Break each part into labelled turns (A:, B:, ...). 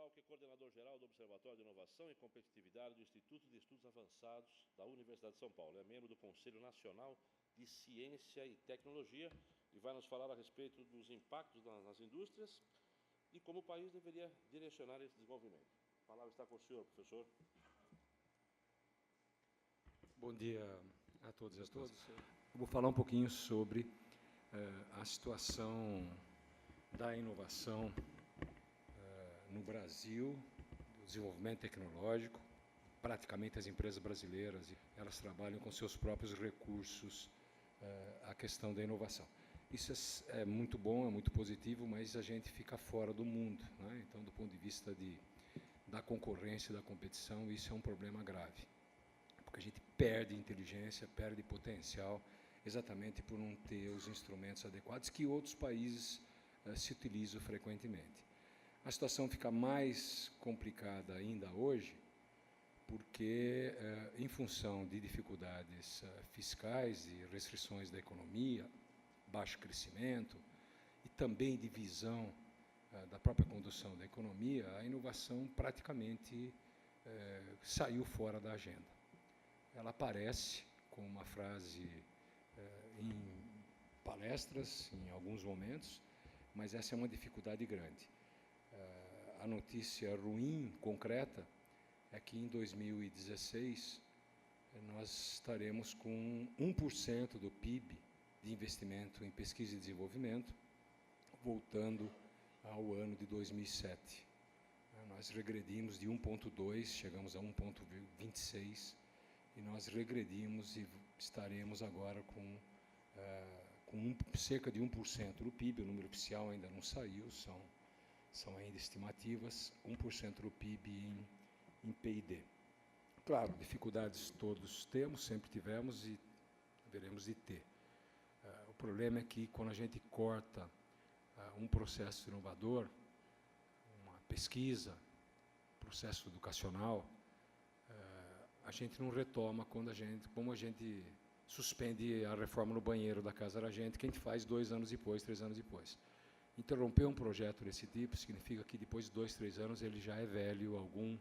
A: Cabral, que é coordenador-geral do Observatório de Inovação e Competitividade do Instituto de Estudos Avançados da Universidade de São Paulo. É membro do Conselho Nacional de Ciência e Tecnologia e vai nos falar a respeito dos impactos nas indústrias e como o país deveria direcionar esse desenvolvimento. A palavra está com o senhor, professor.
B: Bom dia a todos e a todas. Eu vou falar um pouquinho sobre a situação da inovação no Brasil, do desenvolvimento tecnológico. Praticamente as empresas brasileiras, elas trabalham com seus próprios recursos a questão da inovação. Isso é muito bom, é muito positivo, mas a gente fica fora do mundo, né? Então, do ponto de vista da concorrência, da competição, isso é um problema grave. Porque a gente perde inteligência, perde potencial, exatamente por não ter os instrumentos adequados que outros países se utilizam frequentemente. A situação fica mais complicada ainda hoje, porque, em função de dificuldades fiscais e restrições da economia, baixo crescimento e também de visão da própria condução da economia, a inovação praticamente saiu fora da agenda. Ela aparece com uma frase em palestras, em alguns momentos, mas essa é uma dificuldade grande. A notícia ruim, concreta, é que em 2016 nós estaremos com 1% do PIB de investimento em pesquisa e desenvolvimento, voltando ao ano de 2007. Nós regredimos de 1,2, chegamos a 1,26, e nós regredimos e estaremos agora com cerca de 1% do PIB, o número oficial ainda não saiu, são ainda estimativas, 1% do PIB em P&D. Claro, dificuldades todos temos, sempre tivemos e veremos de ter. O problema é que quando a gente corta um processo inovador, uma pesquisa, processo educacional, a gente não retoma como a gente suspende a reforma no banheiro da casa da gente, que a gente faz 2 anos depois, 3 anos depois. Interromper um projeto desse tipo significa que depois de 2, 3 anos ele já é velho, algum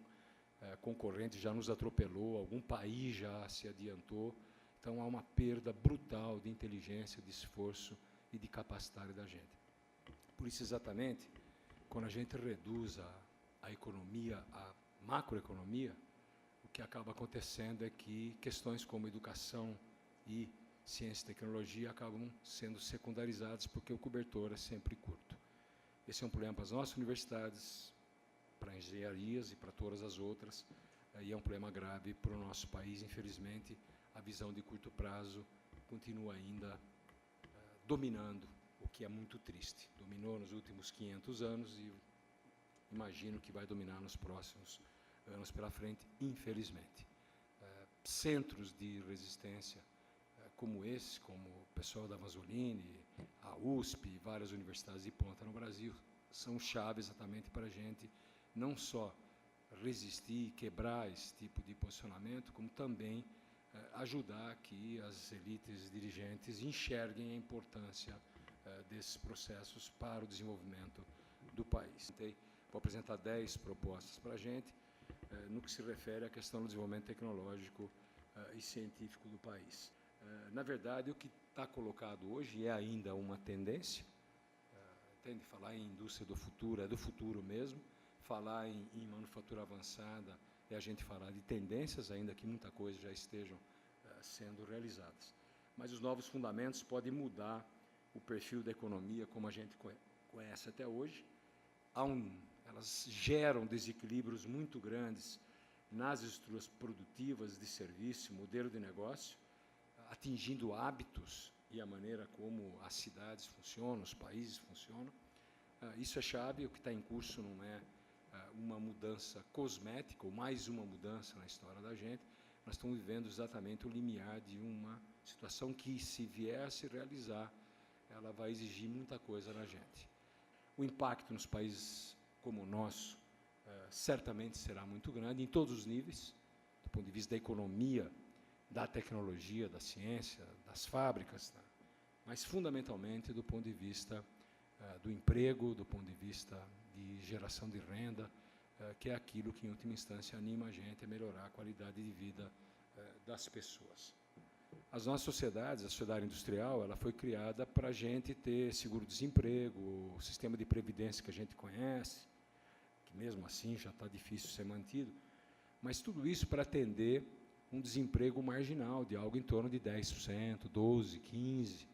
B: concorrente já nos atropelou, algum país já se adiantou. Então, há uma perda brutal de inteligência, de esforço e de capacidade da gente. Por isso, exatamente, quando a gente reduz a economia, a macroeconomia, o que acaba acontecendo é que questões como educação e ciência e tecnologia acabam sendo secundarizadas porque o cobertor é sempre curto. Esse é um problema para as nossas universidades, para engenharias e para todas as outras, e é um problema grave para o nosso país. Infelizmente, a visão de curto prazo continua ainda dominando, o que é muito triste. Dominou nos últimos 500 anos e imagino que vai dominar nos próximos anos pela frente, infelizmente. Centros de resistência como esse, como o pessoal da Vanzolini, a USP e várias universidades de ponta no Brasil, são chave exatamente para a gente não só resistir e quebrar esse tipo de posicionamento, como também ajudar que as elites dirigentes enxerguem a importância desses processos para o desenvolvimento do país. Vou apresentar 10 propostas para a gente, no que se refere à questão do desenvolvimento tecnológico e científico do país. Na verdade, o que está colocado hoje é ainda uma tendência, entende? Falar em indústria do futuro, é do futuro mesmo, falar em manufatura avançada é a gente falar de tendências, ainda que muita coisa já estejam sendo realizadas. Mas os novos fundamentos podem mudar o perfil da economia como a gente conhece até hoje. Elas geram desequilíbrios muito grandes nas estruturas produtivas de serviço, modelo de negócio, atingindo hábitos e a maneira como as cidades funcionam, os países funcionam. Isso é chave, o que está em curso não é uma mudança cosmética, ou mais uma mudança na história da gente. Nós estamos vivendo exatamente o limiar de uma situação que, se vier a se realizar, ela vai exigir muita coisa na gente. O impacto nos países como o nosso certamente será muito grande, em todos os níveis, do ponto de vista da economia, da tecnologia, da ciência, das fábricas, mas fundamentalmente do ponto de vista do emprego, do ponto de vista de geração de renda, que é aquilo que, em última instância, anima a gente a melhorar a qualidade de vida das pessoas. As nossas sociedades, a sociedade industrial, ela foi criada para a gente ter seguro-desemprego, o sistema de previdência que a gente conhece, que mesmo assim já está difícil ser mantido, mas tudo isso para atender um desemprego marginal de algo em torno de 10%, 12%, 15%.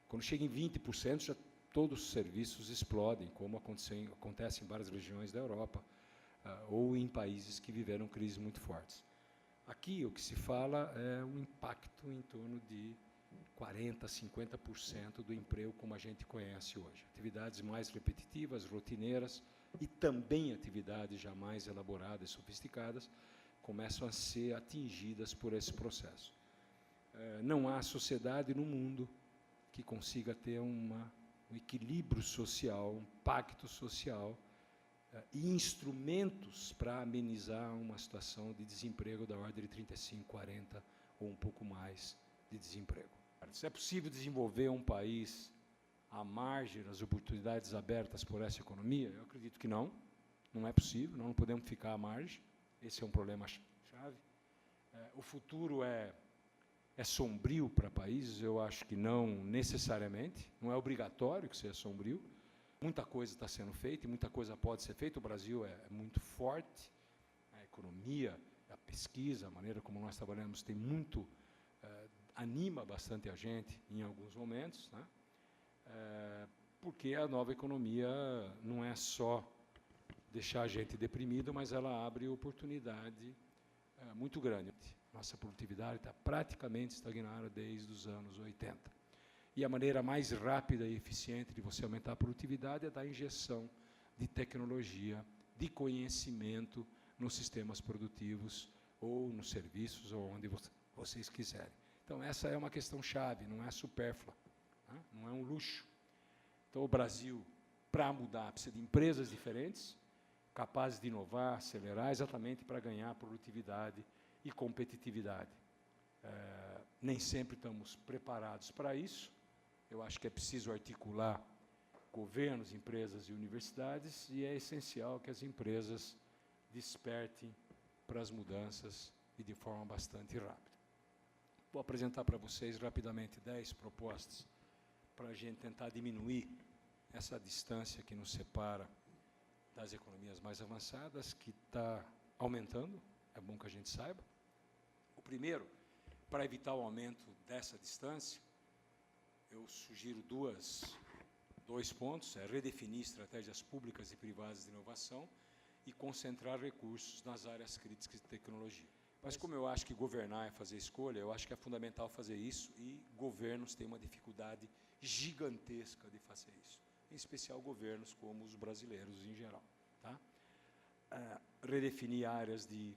B: Quando chega em 20%, já todos os serviços explodem, como acontece em várias regiões da Europa, ou em países que viveram crises muito fortes. Aqui, o que se fala é um impacto em torno de 40%, 50% do emprego como a gente conhece hoje. Atividades mais repetitivas, rotineiras, e também atividades já mais elaboradas e sofisticadas, começam a ser atingidas por esse processo. Não há sociedade no mundo que consiga ter um equilíbrio social, um pacto social, e instrumentos para amenizar uma situação de desemprego da ordem de 35%, 40% ou um pouco mais de desemprego. Se é possível desenvolver um país à margem das oportunidades abertas por essa economia, eu acredito que não. Não é possível, nós não podemos ficar à margem. Esse é um problema chave. O futuro é sombrio para países? Eu acho que não necessariamente. Não é obrigatório que seja sombrio. Muita coisa está sendo feita e muita coisa pode ser feita. O Brasil é muito forte. A economia, a pesquisa, a maneira como nós trabalhamos tem muito, anima bastante a gente em alguns momentos, né? Porque a nova economia não é só deixar a gente deprimido, mas ela abre oportunidade muito grande. Nossa produtividade está praticamente estagnada desde os anos 80. E a maneira mais rápida e eficiente de você aumentar a produtividade é dar injeção de tecnologia, de conhecimento nos sistemas produtivos ou nos serviços, ou onde vocês quiserem. Então, essa é uma questão chave, não é supérflua, né? Não é um luxo. Então, o Brasil, para mudar, precisa de empresas diferentes, capazes de inovar, acelerar, exatamente para ganhar produtividade e competitividade. Nem sempre estamos preparados para isso. Eu acho que é preciso articular governos, empresas e universidades, e é essencial que as empresas despertem para as mudanças e de forma bastante rápida. Vou apresentar para vocês rapidamente 10 propostas para a gente tentar diminuir essa distância que nos separa das economias mais avançadas, que está aumentando, é bom que a gente saiba. O primeiro, para evitar o aumento dessa distância, eu sugiro dois pontos: redefinir estratégias públicas e privadas de inovação e concentrar recursos nas áreas críticas de tecnologia. Mas como eu acho que governar é fazer escolha, eu acho que é fundamental fazer isso, e governos têm uma dificuldade gigantesca de fazer isso, em especial governos como os brasileiros em geral. Tá? Redefinir áreas de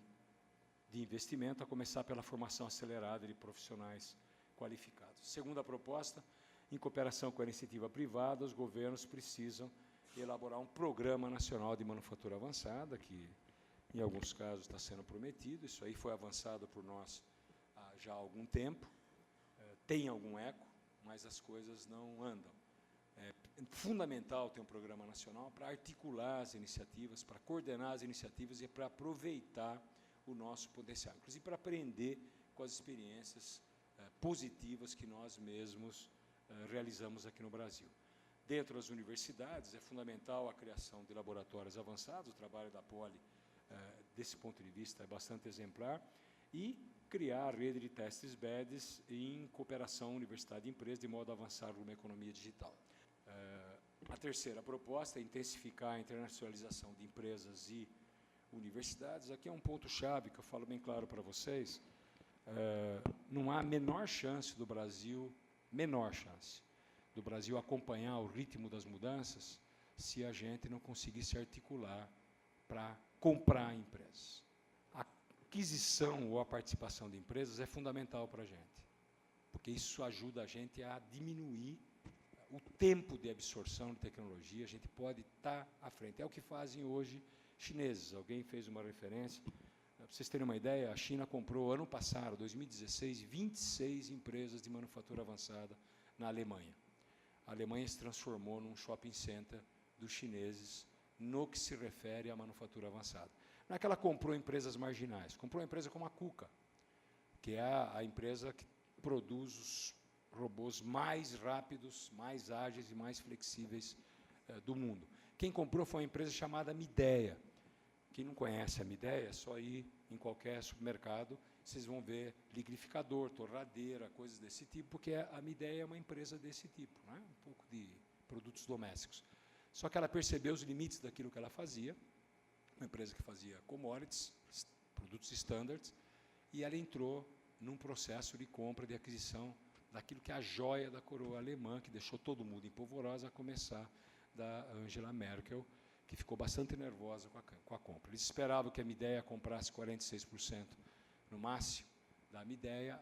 B: investimento, a começar pela formação acelerada de profissionais qualificados. Segunda proposta, em cooperação com a iniciativa privada, os governos precisam elaborar um programa nacional de manufatura avançada, que em alguns casos está sendo prometido. Isso aí foi avançado por nós já há algum tempo, tem algum eco, mas as coisas não andam. É fundamental ter um programa nacional para articular as iniciativas, para coordenar as iniciativas e para aproveitar o nosso potencial, inclusive para aprender com as experiências positivas que nós mesmos realizamos aqui no Brasil. Dentro das universidades, é fundamental a criação de laboratórios avançados. O trabalho da Poli, desse ponto de vista, é bastante exemplar, e criar a rede de testes BEDs em cooperação universidade e empresa, de modo a avançar numa economia digital. A terceira proposta é intensificar a internacionalização de empresas e universidades. Aqui é um ponto-chave que eu falo bem claro para vocês. Não há a menor chance do Brasil acompanhar o ritmo das mudanças se a gente não conseguir se articular para comprar empresas. A aquisição ou a participação de empresas é fundamental para a gente, porque isso ajuda a gente a diminuir o tempo de absorção de tecnologia. A gente pode estar à frente. É o que fazem hoje chineses. Alguém fez uma referência. Para vocês terem uma ideia, a China comprou, ano passado, 2016, 26 empresas de manufatura avançada na Alemanha. A Alemanha se transformou num shopping center dos chineses no que se refere à manufatura avançada. Não é que ela comprou empresas marginais, comprou uma empresa como a KUKA, que é a empresa que produz os robôs mais rápidos, mais ágeis e mais flexíveis do mundo. Quem comprou foi uma empresa chamada Midea. Quem não conhece a Midea, é só ir em qualquer supermercado, vocês vão ver liquidificador, torradeira, coisas desse tipo, porque a Midea é uma empresa desse tipo, né? Um pouco de produtos domésticos. Só que ela percebeu os limites daquilo que ela fazia, uma empresa que fazia commodities, produtos standards, e ela entrou num processo de compra, de aquisição daquilo que é a joia da coroa alemã, que deixou todo mundo em polvorosa, a começar da Angela Merkel, que ficou bastante nervosa com a compra. Eles esperavam que a Midea comprasse 46% no máximo da Midea,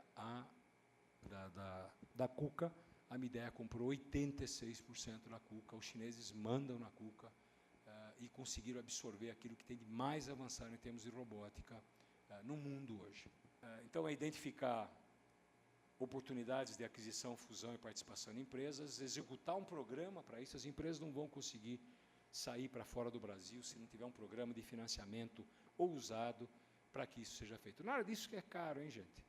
B: da KUKA. A Midea comprou 86% da KUKA. Os chineses mandam na KUKA e conseguiram absorver aquilo que tem de mais avançado em termos de robótica no mundo hoje. Então, é identificar oportunidades de aquisição, fusão e participação em empresas, executar um programa para isso. As empresas não vão conseguir sair para fora do Brasil se não tiver um programa de financiamento ousado para que isso seja feito. Nada disso é caro, hein, gente?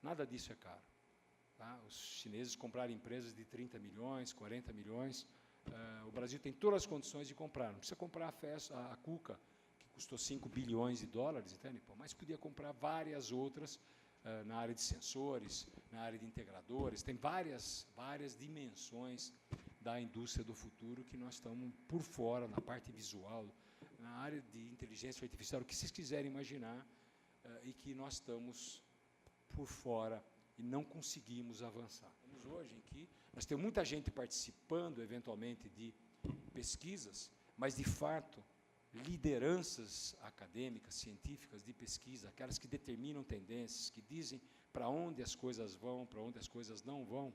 B: Nada disso é caro. Tá? Os chineses compraram empresas de 30 milhões, 40 milhões. O Brasil tem todas as condições de comprar. Não precisa comprar a KUKA, que custou 5 bilhões de dólares, entende? Mas podia comprar várias outras na área de sensores, na área de integradores. Tem várias dimensões da indústria do futuro que nós estamos por fora, na parte visual, na área de inteligência artificial, o que vocês quiserem imaginar, e que nós estamos por fora e não conseguimos avançar. Estamos hoje em que nós temos muita gente participando, eventualmente, de pesquisas, mas, de fato, lideranças acadêmicas, científicas de pesquisa, aquelas que determinam tendências, que dizem para onde as coisas vão, para onde as coisas não vão,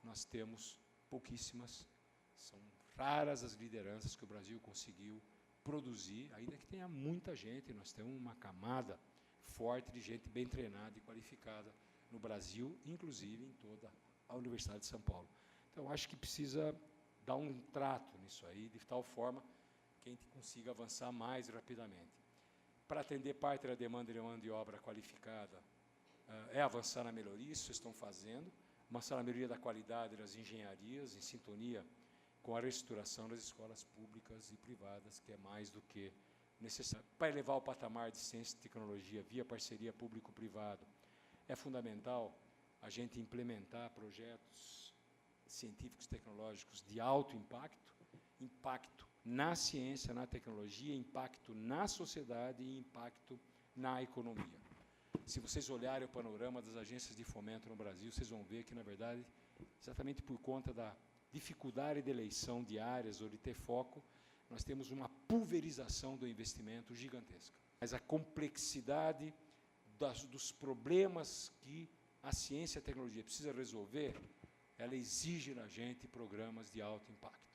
B: nós temos pouquíssimas. São raras as lideranças que o Brasil conseguiu produzir, ainda que tenha muita gente. Nós temos uma camada forte de gente bem treinada e qualificada no Brasil, inclusive em toda a Universidade de São Paulo. Então, acho que precisa dar um trato nisso aí, de tal forma que a gente consiga avançar mais rapidamente. Para atender parte da demanda de mão de obra qualificada, é avançar na melhoria, isso vocês estão fazendo, avançar na melhoria da qualidade das engenharias, em sintonia com a reestruturação das escolas públicas e privadas, que é mais do que necessário. Para elevar o patamar de ciência e tecnologia via parceria público-privado, é fundamental a gente implementar projetos científicos e tecnológicos de alto impacto, impacto na ciência, na tecnologia, impacto na sociedade e impacto na economia. Se vocês olharem o panorama das agências de fomento no Brasil, vocês vão ver que, na verdade, exatamente por conta da dificuldade de eleição de áreas ou de ter foco, nós temos uma pulverização do investimento gigantesca. Mas a complexidade dos problemas que a ciência e a tecnologia precisa resolver, ela exige na gente programas de alto impacto.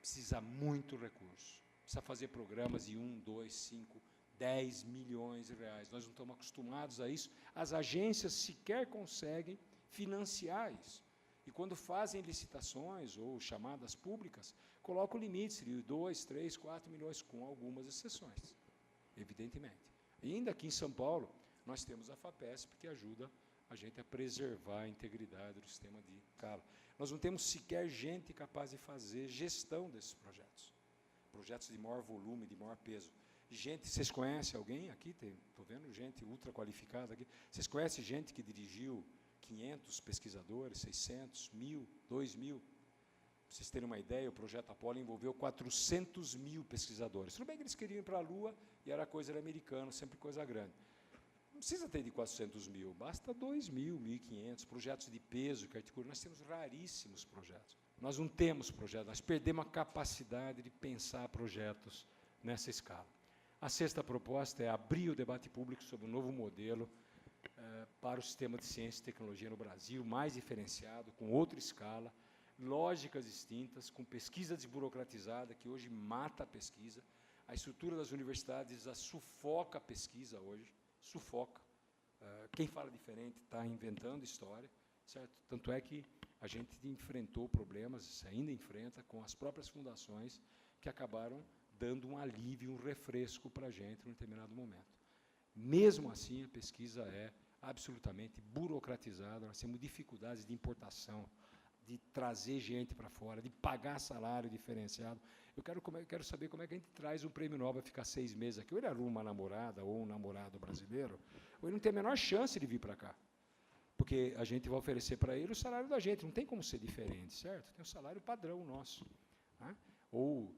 B: Precisa muito recurso. Precisa fazer programas de 1, 2, 5, 10 milhões de reais. Nós não estamos acostumados a isso. As agências sequer conseguem financiar isso. E quando fazem licitações ou chamadas públicas, colocam limites de 2, 3, 4 milhões, com algumas exceções, evidentemente. E ainda aqui em São Paulo, nós temos a FAPESP, que ajuda a gente a preservar a integridade do sistema de escala. Nós não temos sequer gente capaz de fazer gestão desses projetos. Projetos de maior volume, de maior peso. Gente, vocês conhecem alguém aqui? Estou vendo gente ultra qualificada aqui. Vocês conhecem gente que dirigiu 500 pesquisadores, 600, 1.000, 2.000? Para vocês terem uma ideia, o projeto Apollo envolveu 400 mil pesquisadores. Tudo bem que eles queriam ir para a Lua e era coisa de americano, sempre coisa grande. Não precisa ter de 400 mil, basta 2.000, 1.500, projetos de peso que articulam. Nós temos raríssimos projetos. Nós não temos projetos, nós perdemos a capacidade de pensar projetos nessa escala. A sexta proposta é abrir o debate público sobre um novo modelo para o sistema de ciência e tecnologia no Brasil, mais diferenciado, com outra escala, lógicas distintas, com pesquisa desburocratizada, que hoje mata a pesquisa. A estrutura das universidades sufoca a pesquisa hoje, sufoca. Quem fala diferente está inventando história, certo? Tanto é que a gente enfrentou problemas, ainda enfrenta, com as próprias fundações, que acabaram dando um alívio, um refresco para a gente em um determinado momento. Mesmo assim, a pesquisa é absolutamente burocratizada, nós temos dificuldades de importação, de trazer gente para fora, de pagar salário diferenciado. Eu quero saber como é que a gente traz um prêmio Nobel para ficar 6 meses aqui. Ou ele arruma uma namorada ou um namorado brasileiro, ou ele não tem a menor chance de vir para cá. Porque a gente vai oferecer para ele o salário da gente, não tem como ser diferente, certo? Tem o salário padrão nosso. Né? Ou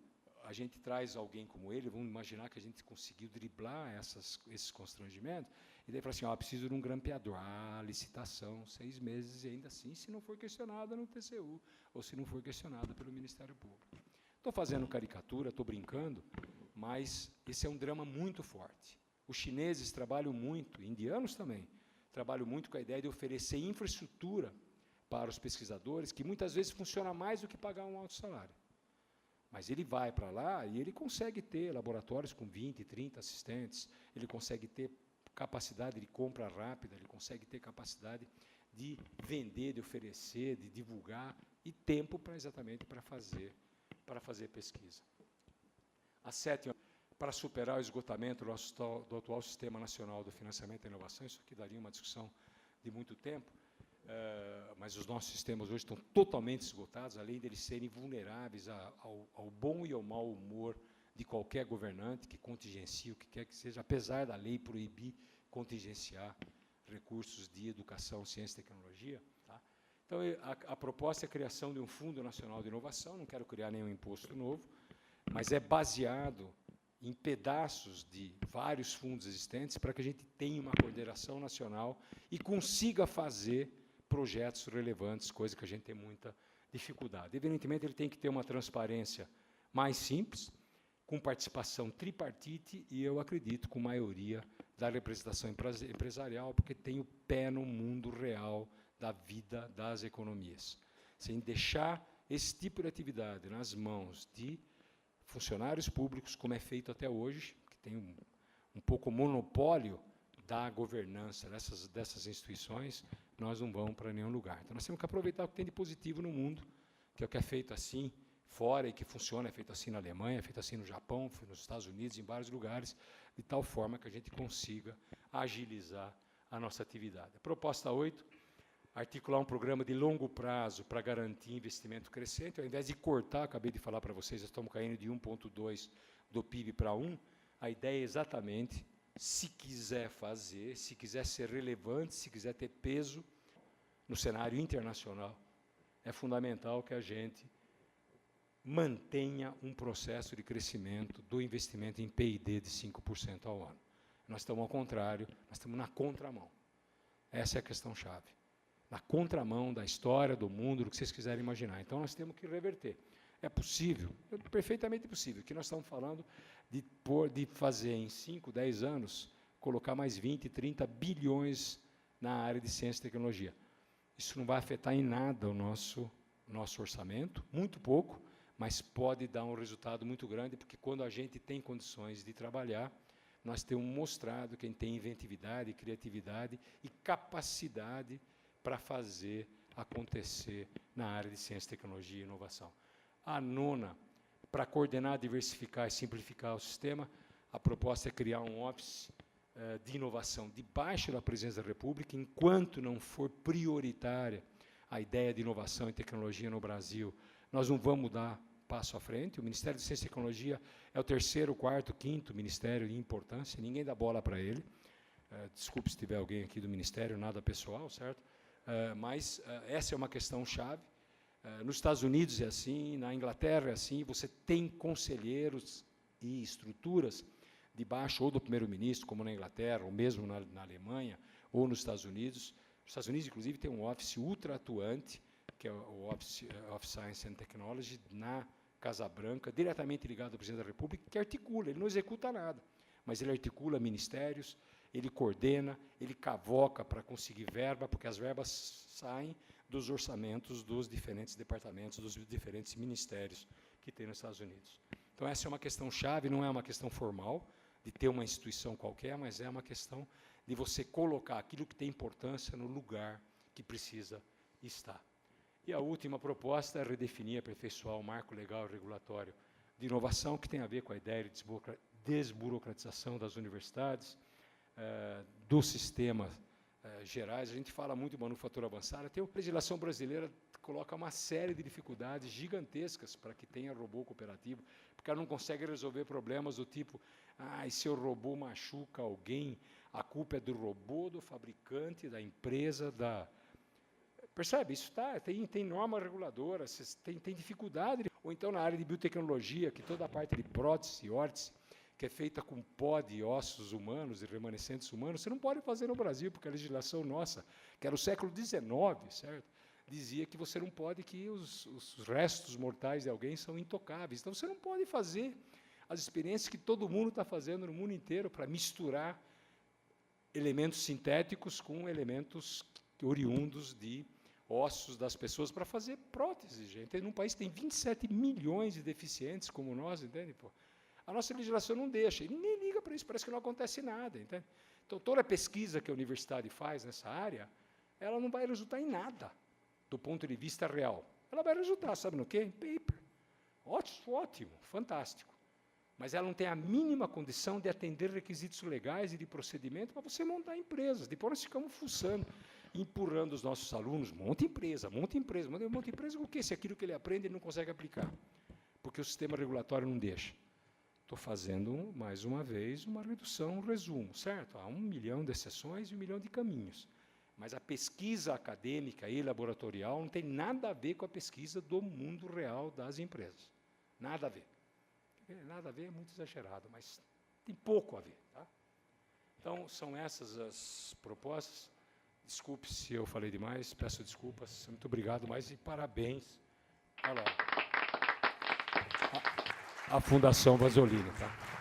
B: a gente traz alguém como ele, vamos imaginar que a gente conseguiu driblar esses constrangimentos, e daí fala assim, preciso de um grampeador. Licitação, 6 meses, e ainda assim, se não for questionada no TCU, ou se não for questionada pelo Ministério Público. Estou fazendo caricatura, estou brincando, mas esse é um drama muito forte. Os chineses trabalham muito, indianos também, trabalham muito com a ideia de oferecer infraestrutura para os pesquisadores, que muitas vezes funciona mais do que pagar um alto salário. Mas ele vai para lá e ele consegue ter laboratórios com 20, 30 assistentes, ele consegue ter capacidade de compra rápida, ele consegue ter capacidade de vender, de oferecer, de divulgar, e tempo exatamente para fazer pesquisa. A sétima, para superar o esgotamento do atual Sistema Nacional do Financiamento e Inovação, isso aqui daria uma discussão de muito tempo, mas os nossos sistemas hoje estão totalmente esgotados, além de eles serem vulneráveis ao bom e ao mau humor de qualquer governante que contingencie o que quer que seja, apesar da lei proibir contingenciar recursos de educação, ciência e tecnologia. Tá? Então, a proposta é a criação de um Fundo Nacional de Inovação, não quero criar nenhum imposto novo, mas é baseado em pedaços de vários fundos existentes para que a gente tenha uma coordenação nacional e consiga fazer projetos relevantes, coisa que a gente tem muita dificuldade. Evidentemente, ele tem que ter uma transparência mais simples, com participação tripartite e, eu acredito, com maioria da representação empresarial, porque tem o pé no mundo real da vida das economias. Sem deixar esse tipo de atividade nas mãos de funcionários públicos, como é feito até hoje, que tem um pouco monopólio da governança dessas instituições, nós não vamos para nenhum lugar. Então, nós temos que aproveitar o que tem de positivo no mundo, que é o que é feito assim fora e que funciona, é feito assim na Alemanha, é feito assim no Japão, nos Estados Unidos, em vários lugares, de tal forma que a gente consiga agilizar a nossa atividade. A proposta 8, articular um programa de longo prazo para garantir investimento crescente, ao invés de cortar, acabei de falar para vocês, nós estamos caindo de 1,2 do PIB para 1, a ideia é exatamente, se quiser fazer, se quiser ser relevante, se quiser ter peso no cenário internacional, é fundamental que a gente mantenha um processo de crescimento do investimento em P&D de 5% ao ano. Nós estamos ao contrário, nós estamos na contramão. Essa é a questão-chave. Na contramão da história, do mundo, do que vocês quiserem imaginar. Então, nós temos que reverter. É possível, é perfeitamente possível, que nós estamos falando de fazer em 5, 10 anos, colocar mais 20, 30 bilhões na área de ciência e tecnologia. Isso não vai afetar em nada o nosso orçamento, muito pouco, mas pode dar um resultado muito grande, porque quando a gente tem condições de trabalhar, nós temos mostrado que a gente tem inventividade, criatividade e capacidade para fazer acontecer na área de ciência, tecnologia e inovação. A nona, para coordenar, diversificar e simplificar o sistema, a proposta é criar um office de inovação debaixo da Presidência da República, enquanto não for prioritária a ideia de inovação e tecnologia no Brasil, nós não vamos dar passo à frente. O Ministério de Ciência e Tecnologia é o 3º, 4º, 5º ministério de importância, ninguém dá bola para ele. Desculpe se tiver alguém aqui do Ministério, nada pessoal, certo? Mas essa é uma questão chave. Nos Estados Unidos é assim, na Inglaterra é assim, você tem conselheiros e estruturas debaixo ou do primeiro-ministro, como na Inglaterra, ou mesmo na Alemanha, ou nos Estados Unidos. Os Estados Unidos, inclusive, tem um office ultra atuante, que é o Office of Science and Technology, na Casa Branca, diretamente ligado ao Presidente da República, que articula, ele não executa nada, mas ele articula ministérios, ele coordena, ele cavoca para conseguir verba, porque as verbas saem dos orçamentos dos diferentes departamentos, dos diferentes ministérios que tem nos Estados Unidos. Então, essa é uma questão chave, não é uma questão formal, de ter uma instituição qualquer, mas é uma questão de você colocar aquilo que tem importância no lugar que precisa estar. E a última proposta é redefinir e aperfeiçoar o marco legal e regulatório de inovação, que tem a ver com a ideia de desburocratização das universidades, do sistema gerais. A gente fala muito de manufatura avançada. A legislação brasileira coloca uma série de dificuldades gigantescas para que tenha robô cooperativo, porque ela não consegue resolver problemas do tipo, e se o robô machuca alguém, a culpa é do robô, do fabricante, da empresa, Percebe? Isso tem norma reguladora, tem dificuldade. Ou então, na área de biotecnologia, que toda a parte de prótese e órtese, que é feita com pó de ossos humanos e remanescentes humanos, você não pode fazer no Brasil, porque a legislação nossa, que era o século XIX, certo? Dizia que você não pode, que os restos mortais de alguém são intocáveis. Então, você não pode fazer as experiências que todo mundo está fazendo no mundo inteiro para misturar elementos sintéticos com elementos oriundos de ossos das pessoas para fazer prótese, gente. Num país que tem 27 milhões de deficientes como nós, entende? Pô? A nossa legislação não deixa, e ninguém liga para isso, parece que não acontece nada, entende? Então, toda a pesquisa que a universidade faz nessa área, ela não vai resultar em nada, do ponto de vista real. Ela vai resultar, sabe no quê? Em paper. Ótimo, fantástico. Mas ela não tem a mínima condição de atender requisitos legais e de procedimento para você montar empresas. Depois nós ficamos fuçando, empurrando os nossos alunos, monta empresa com o quê? Se aquilo que ele aprende ele não consegue aplicar, porque o sistema regulatório não deixa. Estou fazendo, mais uma vez, uma redução, um resumo, certo? Há 1 milhão de exceções e 1 milhão de caminhos. Mas a pesquisa acadêmica e laboratorial não tem nada a ver com a pesquisa do mundo real das empresas. Nada a ver. Nada a ver é muito exagerado, mas tem pouco a ver. Tá? Então, são essas as propostas. Desculpe se eu falei demais, peço desculpas. Muito obrigado mais e parabéns à Fundação Vasolini. Tá?